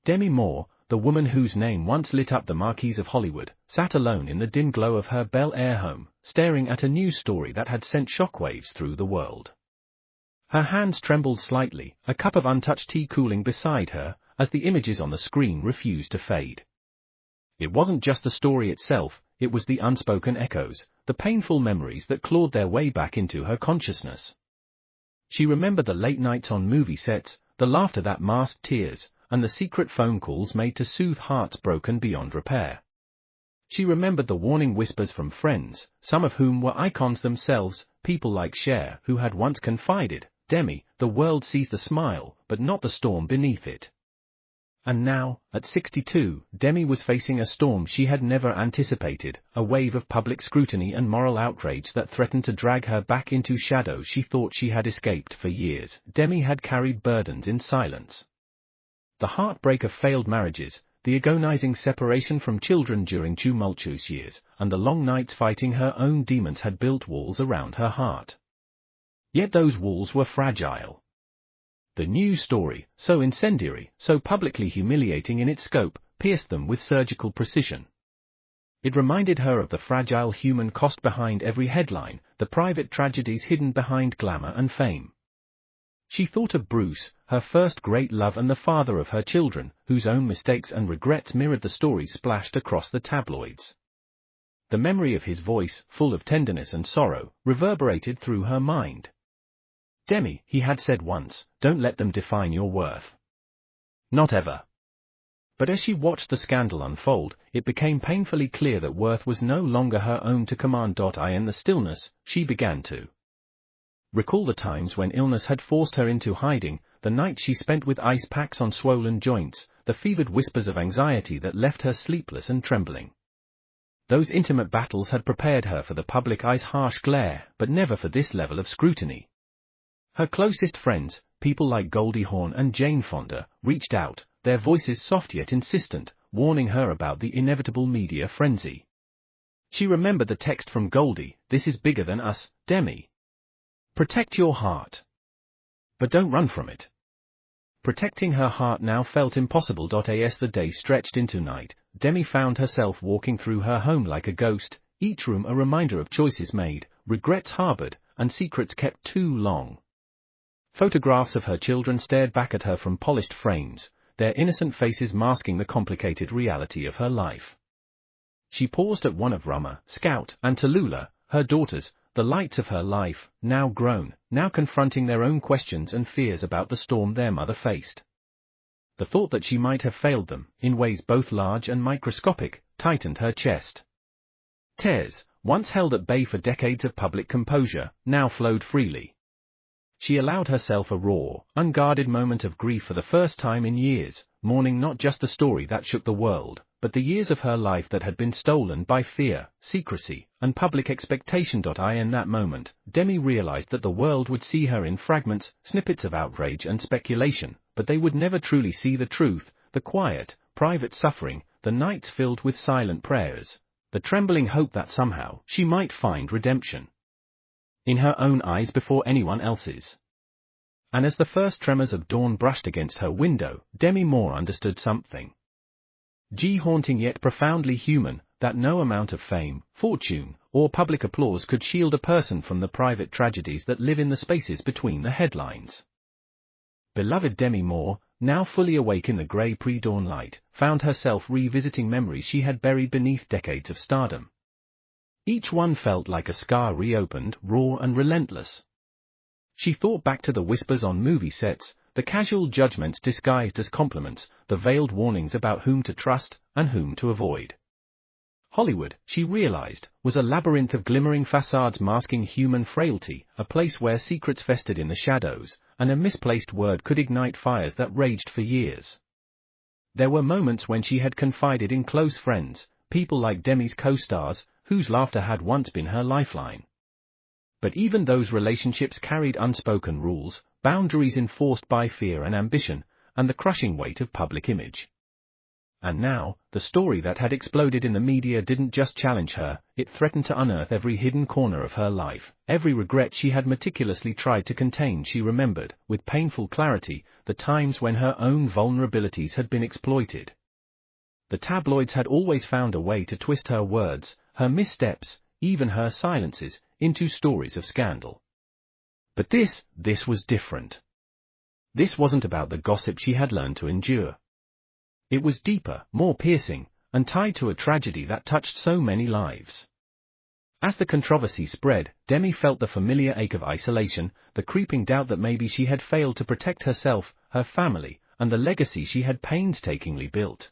Demi Moore, the woman whose name once lit up the marquees of Hollywood, sat alone in the dim glow of her Bel Air home, staring at a news story that had sent shockwaves through the world. Her hands trembled slightly, a cup of untouched tea cooling beside her, as the images on the screen refused to fade. It wasn't just the story itself, it was the unspoken echoes, the painful memories that clawed their way back into her consciousness. She remembered the late nights on movie sets, the laughter that masked tears, and the secret phone calls made to soothe hearts broken beyond repair. She remembered the warning whispers from friends, some of whom were icons themselves, people like Cher, who had once confided, "Demi, the world sees the smile, but not the storm beneath it." And now, at 62, Demi was facing a storm she had never anticipated, a wave of public scrutiny and moral outrage that threatened to drag her back into shadows she thought she had escaped for years. Demi had carried burdens in silence. The heartbreak of failed marriages, the agonizing separation from children during tumultuous years, and the long nights fighting her own demons had built walls around her heart. Yet those walls were fragile. The news story, so incendiary, so publicly humiliating in its scope, pierced them with surgical precision. It reminded her of the fragile human cost behind every headline, the private tragedies hidden behind glamour and fame. She thought of Bruce, her first great love and the father of her children, whose own mistakes and regrets mirrored the stories splashed across the tabloids. The memory of his voice, full of tenderness and sorrow, reverberated through her mind. "Demi," he had said once, "don't let them define your worth. Not ever." But as she watched the scandal unfold, it became painfully clear that worth was no longer her own to command. In the stillness, she began to recall the times when illness had forced her into hiding, the nights she spent with ice packs on swollen joints, the fevered whispers of anxiety that left her sleepless and trembling. Those intimate battles had prepared her for the public eye's harsh glare, but never for this level of scrutiny. Her closest friends, people like Goldie Hawn and Jane Fonda, reached out, their voices soft yet insistent, warning her about the inevitable media frenzy. She remembered the text from Goldie, "This is bigger than us, Demi. Protect your heart. But don't run from it." Protecting her heart now felt impossible. As the day stretched into night, Demi found herself walking through her home like a ghost, each room a reminder of choices made, regrets harbored, and secrets kept too long. Photographs of her children stared back at her from polished frames, their innocent faces masking the complicated reality of her life. She paused at one of Rama, Scout, and Tallulah, her daughters, the lights of her life, now grown, now confronting their own questions and fears about the storm their mother faced. The thought that she might have failed them, in ways both large and microscopic, tightened her chest. Tears, once held at bay for decades of public composure, now flowed freely. She allowed herself a raw, unguarded moment of grief for the first time in years, mourning not just the story that shook the world, but the years of her life that had been stolen by fear, secrecy, and public expectation. In that moment, Demi realized that the world would see her in fragments, snippets of outrage and speculation, but they would never truly see the truth, the quiet, private suffering, the nights filled with silent prayers, the trembling hope that somehow she might find redemption in her own eyes before anyone else's. And as the first tremors of dawn brushed against her window, Demi Moore understood something. Haunting yet profoundly human, that no amount of fame, fortune, or public applause could shield a person from the private tragedies that live in the spaces between the headlines. Beloved Demi Moore, now fully awake in the grey pre-dawn light, found herself revisiting memories she had buried beneath decades of stardom. Each one felt like a scar reopened, raw and relentless. She thought back to the whispers on movie sets, the casual judgments disguised as compliments, the veiled warnings about whom to trust and whom to avoid. Hollywood, she realized, was a labyrinth of glimmering facades masking human frailty, a place where secrets festered in the shadows, and a misplaced word could ignite fires that raged for years. There were moments when she had confided in close friends, people like Demi's co-stars, whose laughter had once been her lifeline. But even those relationships carried unspoken rules, boundaries enforced by fear and ambition, and the crushing weight of public image. And now, the story that had exploded in the media didn't just challenge her, it threatened to unearth every hidden corner of her life, every regret she had meticulously tried to contain. She remembered, with painful clarity, the times when her own vulnerabilities had been exploited. The tabloids had always found a way to twist her words, her missteps, even her silences, into stories of scandal. But this was different. This wasn't about the gossip she had learned to endure. It was deeper, more piercing, and tied to a tragedy that touched so many lives. As the controversy spread, Demi felt the familiar ache of isolation, the creeping doubt that maybe she had failed to protect herself, her family, and the legacy she had painstakingly built.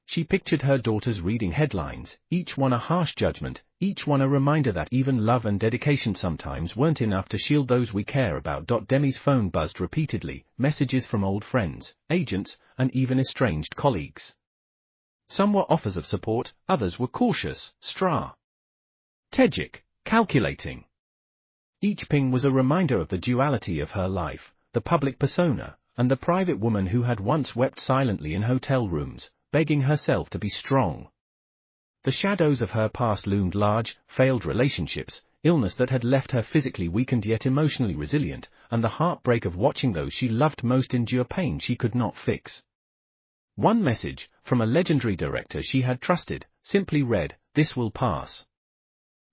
She pictured her daughters reading headlines, each one a harsh judgment, each one a reminder that even love and dedication sometimes weren't enough to shield those we care about. Demi's phone buzzed repeatedly, messages from old friends, agents, and even estranged colleagues. Some were offers of support, others were cautious, strategic, calculating. Each ping was a reminder of the duality of her life, the public persona, and the private woman who had once wept silently in hotel rooms, begging herself to be strong. The shadows of her past loomed large: failed relationships, illness that had left her physically weakened yet emotionally resilient, and the heartbreak of watching those she loved most endure pain she could not fix. One message, from a legendary director she had trusted, simply read, "This will pass.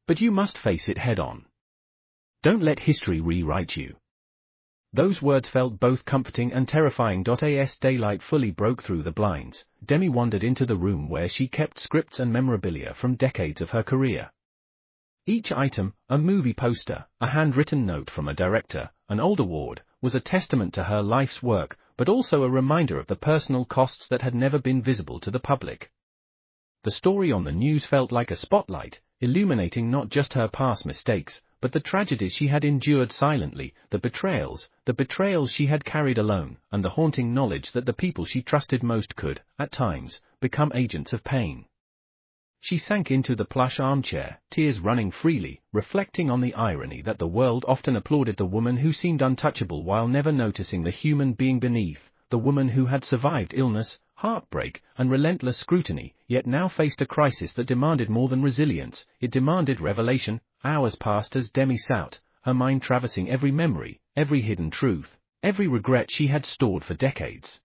But you must face it head-on. Don't let history rewrite you." Those words felt both comforting and terrifying. As daylight fully broke through the blinds, Demi wandered into the room where she kept scripts and memorabilia from decades of her career. Each item, a movie poster, a handwritten note from a director, an old award, was a testament to her life's work, but also a reminder of the personal costs that had never been visible to the public. The story on the news felt like a spotlight, illuminating not just her past mistakes, but the tragedies she had endured silently, the betrayals she had carried alone, and the haunting knowledge that the people she trusted most could, at times, become agents of pain. She sank into the plush armchair, tears running freely, reflecting on the irony that the world often applauded the woman who seemed untouchable while never noticing the human being beneath, the woman who had survived illness, heartbreak, and relentless scrutiny, yet now faced a crisis that demanded more than resilience, it demanded revelation. Hours passed as Demi sat, her mind traversing every memory, every hidden truth, every regret she had stored for decades.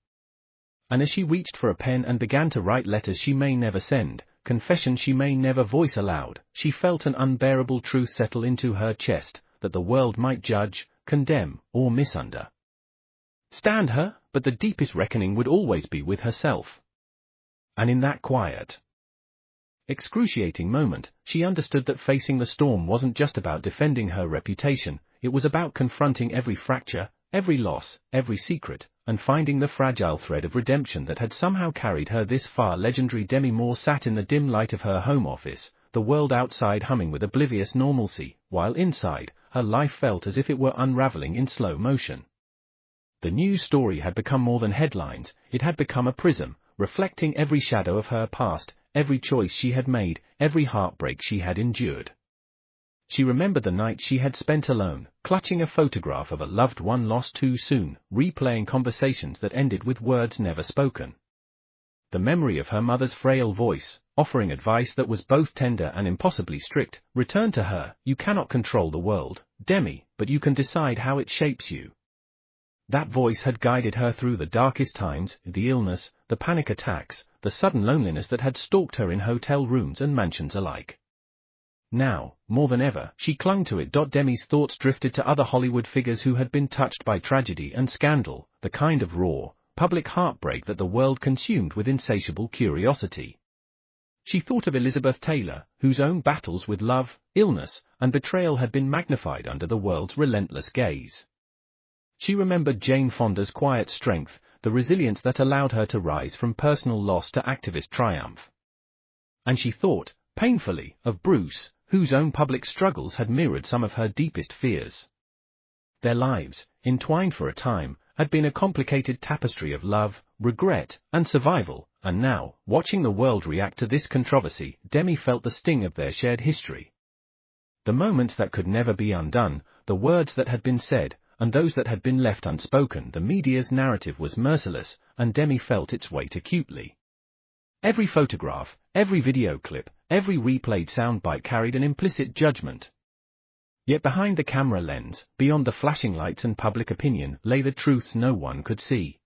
And as she reached for a pen and began to write letters she may never send, confessions she may never voice aloud, she felt an unbearable truth settle into her chest, that the world might judge, condemn, or misunderstand her, but the deepest reckoning would always be with herself. And in that quiet, excruciating moment, she understood that facing the storm wasn't just about defending her reputation, it was about confronting every fracture, every loss, every secret, and finding the fragile thread of redemption that had somehow carried her this far. Legendary Demi Moore sat in the dim light of her home office, the world outside humming with oblivious normalcy, while inside, her life felt as if it were unraveling in slow motion. The news story had become more than headlines, it had become a prism, reflecting every shadow of her past, every choice she had made, every heartbreak she had endured. She remembered the night she had spent alone, clutching a photograph of a loved one lost too soon, replaying conversations that ended with words never spoken. The memory of her mother's frail voice, offering advice that was both tender and impossibly strict, returned to her. "You cannot control the world, Demi, but you can decide how it shapes you." That voice had guided her through the darkest times, the illness, the panic attacks, the sudden loneliness that had stalked her in hotel rooms and mansions alike. Now, more than ever, she clung to it. Demi's thoughts drifted to other Hollywood figures who had been touched by tragedy and scandal, the kind of raw, public heartbreak that the world consumed with insatiable curiosity. She thought of Elizabeth Taylor, whose own battles with love, illness, and betrayal had been magnified under the world's relentless gaze. She remembered Jane Fonda's quiet strength, the resilience that allowed her to rise from personal loss to activist triumph. And she thought, painfully, of Bruce, whose own public struggles had mirrored some of her deepest fears. Their lives, entwined for a time, had been a complicated tapestry of love, regret, and survival, and now, watching the world react to this controversy, Demi felt the sting of their shared history. The moments that could never be undone, the words that had been said, and those that had been left unspoken. The media's narrative was merciless, and Demi felt its weight acutely. Every photograph, every video clip, every replayed soundbite carried an implicit judgment. Yet behind the camera lens, beyond the flashing lights and public opinion, lay the truths no one could see.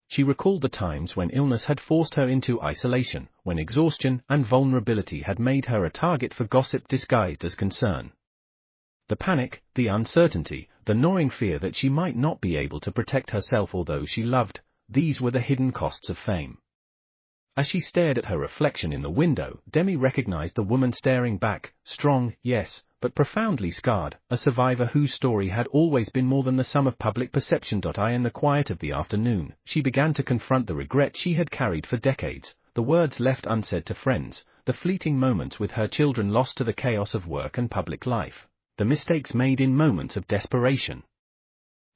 She recalled the times when illness had forced her into isolation, when exhaustion and vulnerability had made her a target for gossip disguised as concern. The panic, the uncertainty, the gnawing fear that she might not be able to protect herself or those she loved, these were the hidden costs of fame. As she stared at her reflection in the window, Demi recognized the woman staring back, strong, yes, but profoundly scarred, a survivor whose story had always been more than the sum of public perception. In the quiet of the afternoon, she began to confront the regret she had carried for decades, the words left unsaid to friends, the fleeting moments with her children lost to the chaos of work and public life, the mistakes made in moments of desperation.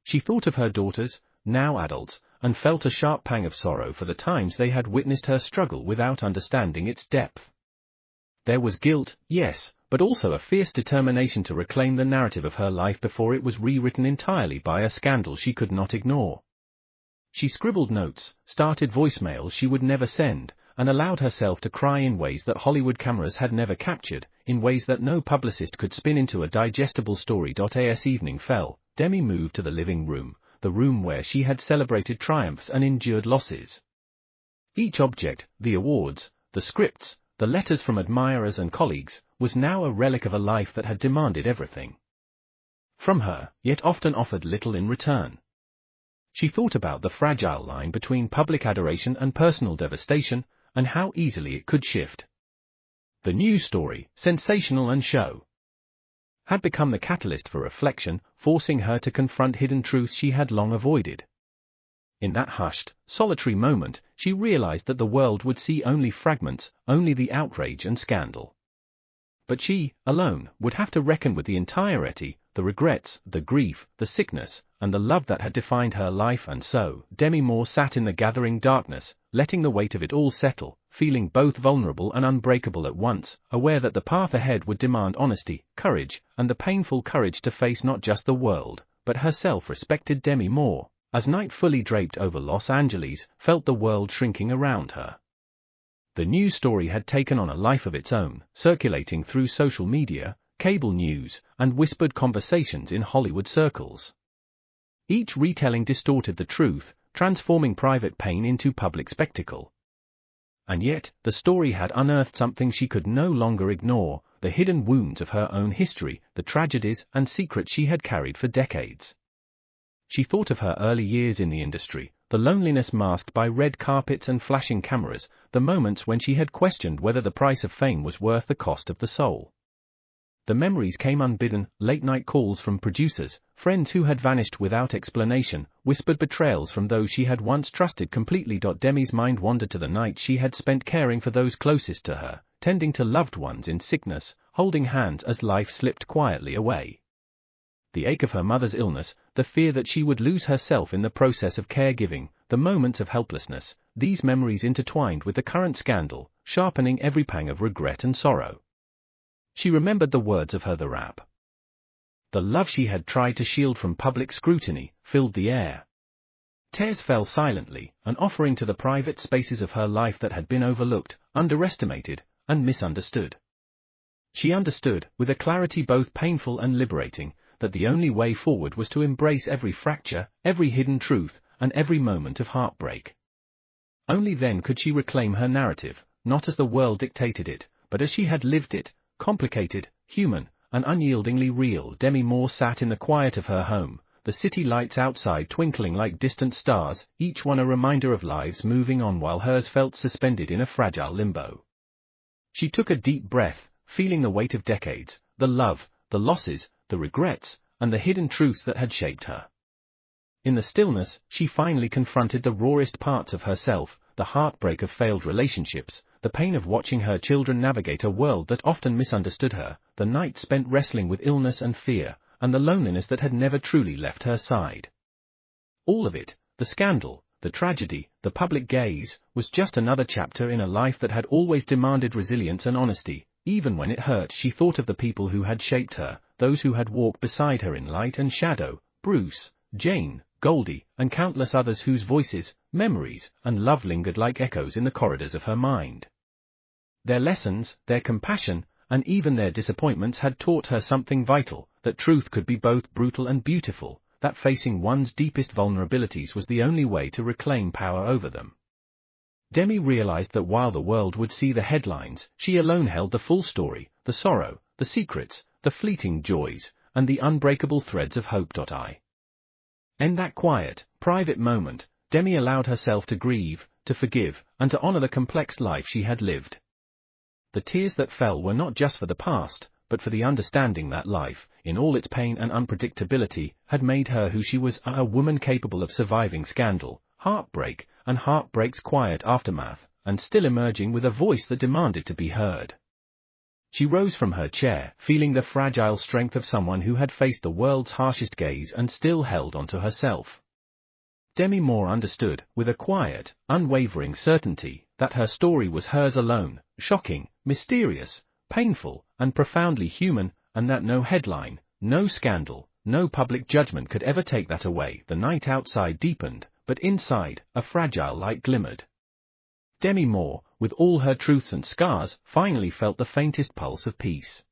She thought of her daughters, now adults, and felt a sharp pang of sorrow for the times they had witnessed her struggle without understanding its depth. There was guilt, yes, but also a fierce determination to reclaim the narrative of her life before it was rewritten entirely by a scandal she could not ignore. She scribbled notes, started voicemails she would never send, and allowed herself to cry in ways that Hollywood cameras had never captured, in ways that no publicist could spin into a digestible story. As evening fell, Demi moved to the living room, the room where she had celebrated triumphs and endured losses. Each object, the awards, the scripts, the letters from admirers and colleagues, was now a relic of a life that had demanded everything from her, yet often offered little in return. She thought about the fragile line between public adoration and personal devastation, and how easily it could shift. The news story, sensational and show, had become the catalyst for reflection, forcing her to confront hidden truths she had long avoided. In that hushed, solitary moment, she realized that the world would see only fragments, only the outrage and scandal. But she, alone, would have to reckon with the entirety, the regrets, the grief, the sickness, and the love that had defined her life. And so, Demi Moore sat in the gathering darkness, letting the weight of it all settle, feeling both vulnerable and unbreakable at once, aware that the path ahead would demand honesty, courage, and the painful courage to face not just the world, but herself. Respected Demi Moore, as night fully draped over Los Angeles, felt the world shrinking around her. The news story had taken on a life of its own, circulating through social media, cable news, and whispered conversations in Hollywood circles. Each retelling distorted the truth, transforming private pain into public spectacle. And yet, the story had unearthed something she could no longer ignore, the hidden wounds of her own history, the tragedies and secrets she had carried for decades. She thought of her early years in the industry, the loneliness masked by red carpets and flashing cameras, the moments when she had questioned whether the price of fame was worth the cost of the soul. The memories came unbidden, late-night calls from producers, friends who had vanished without explanation, whispered betrayals from those she had once trusted completely. Demi's mind wandered to the nights she had spent caring for those closest to her, tending to loved ones in sickness, holding hands as life slipped quietly away. The ache of her mother's illness, the fear that she would lose herself in the process of caregiving, the moments of helplessness, these memories intertwined with the current scandal, sharpening every pang of regret and sorrow. She remembered the words of her the rap. The love she had tried to shield from public scrutiny filled the air. Tears fell silently, an offering to the private spaces of her life that had been overlooked, underestimated, and misunderstood. She understood, with a clarity both painful and liberating, that the only way forward was to embrace every fracture, every hidden truth, and every moment of heartbreak. Only then could she reclaim her narrative, not as the world dictated it, but as she had lived it, complicated, human, and unyieldingly real. Demi Moore sat in the quiet of her home, the city lights outside twinkling like distant stars, each one a reminder of lives moving on while hers felt suspended in a fragile limbo. She took a deep breath, feeling the weight of decades, the love, the losses, the regrets, and the hidden truths that had shaped her. In the stillness, she finally confronted the rawest parts of herself, the heartbreak of failed relationships, the pain of watching her children navigate a world that often misunderstood her, the nights spent wrestling with illness and fear, and the loneliness that had never truly left her side. All of it, the scandal, the tragedy, the public gaze, was just another chapter in a life that had always demanded resilience and honesty. Even when it hurt, she thought of the people who had shaped her, those who had walked beside her in light and shadow, Bruce, Jane, Goldie, and countless others whose voices, memories, and love lingered like echoes in the corridors of her mind. Their lessons, their compassion, and even their disappointments had taught her something vital, that truth could be both brutal and beautiful, that facing one's deepest vulnerabilities was the only way to reclaim power over them. Demi realized that while the world would see the headlines, she alone held the full story, the sorrow, the secrets, the fleeting joys, and the unbreakable threads of hope. In that quiet, private moment, Demi allowed herself to grieve, to forgive, and to honor the complex life she had lived. The tears that fell were not just for the past, but for the understanding that life, in all its pain and unpredictability, had made her who she was, a woman capable of surviving scandal, heartbreak, and heartbreak's quiet aftermath, and still emerging with a voice that demanded to be heard. She rose from her chair, feeling the fragile strength of someone who had faced the world's harshest gaze and still held on to herself. Demi Moore understood, with a quiet, unwavering certainty, that her story was hers alone, shocking, mysterious, painful, and profoundly human, and that no headline, no scandal, no public judgment could ever take that away. The night outside deepened, but inside, a fragile light glimmered. Demi Moore, with all her truths and scars, finally felt the faintest pulse of peace.